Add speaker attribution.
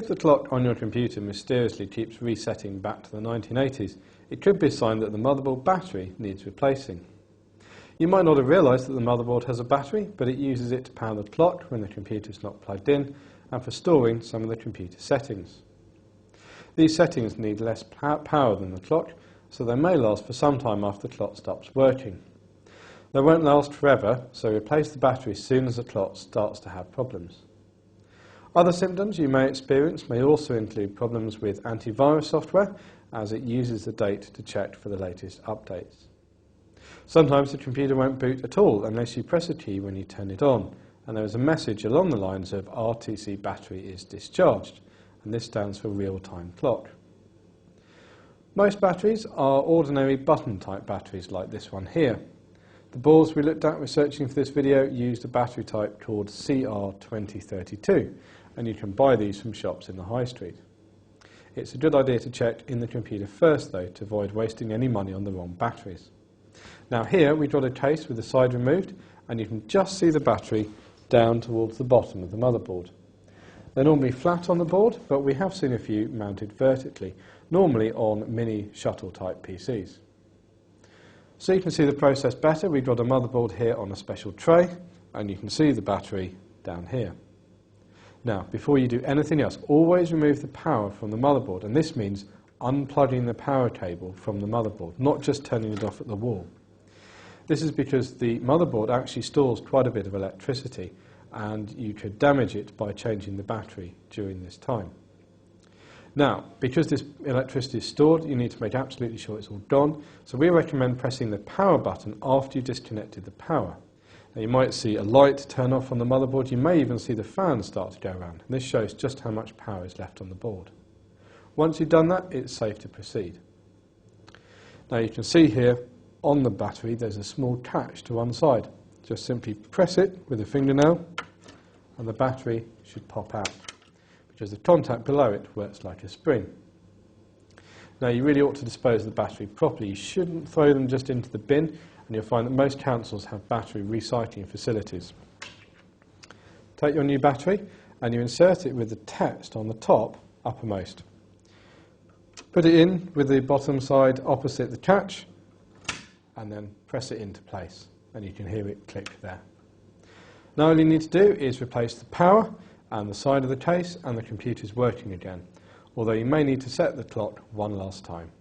Speaker 1: If the clock on your computer mysteriously keeps resetting back to the 1980s, it could be a sign that the motherboard battery needs replacing. You might not have realised that the motherboard has a battery, but it uses it to power the clock when the computer is not plugged in and for storing some of the computer settings. These settings need less power than the clock, so they may last for some time after the clock stops working. They won't last forever, so replace the battery as soon as the clock starts to have problems. Other symptoms you may experience may also include problems with antivirus software, as it uses the date to check for the latest updates. Sometimes the computer won't boot at all unless you press a key when you turn it on, and there is a message along the lines of RTC battery is discharged, and this stands for real-time clock. Most batteries are ordinary button-type batteries like this one here. The boards we looked at researching for this video used a battery type called CR2032, and you can buy these from shops in the high street. It's a good idea to check in the computer first though, to avoid wasting any money on the wrong batteries. Now here we've got a case with the side removed, and you can just see the battery down towards the bottom of the motherboard. They're normally flat on the board, but we have seen a few mounted vertically, normally on mini shuttle type PCs. So you can see the process better. We've got a motherboard here on a special tray, and you can see the battery down here. Now, before you do anything else, always remove the power from the motherboard, and this means unplugging the power cable from the motherboard, not just turning it off at the wall. This is because the motherboard actually stores quite a bit of electricity, and you could damage it by changing the battery during this time. Now, because this electricity is stored, you need to make absolutely sure it's all gone, so we recommend pressing the power button after you disconnected the power. Now, you might see a light turn off on the motherboard, you may even see the fan start to go around, and this shows just how much power is left on the board. Once you've done that, it's safe to proceed. Now you can see here on the battery there's a small catch to one side. Just simply press it with a fingernail and the battery should pop out, because the contact below it works like a spring. Now you really ought to dispose of the battery properly. You shouldn't throw them just into the bin, and you'll find that most councils have battery recycling facilities. Take your new battery and you insert it with the text on the top uppermost. Put it in with the bottom side opposite the catch and then press it into place, and you can hear it click there. Now all you need to do is replace the power and the side of the case, and the computer is working again, although you may need to set the clock one last time.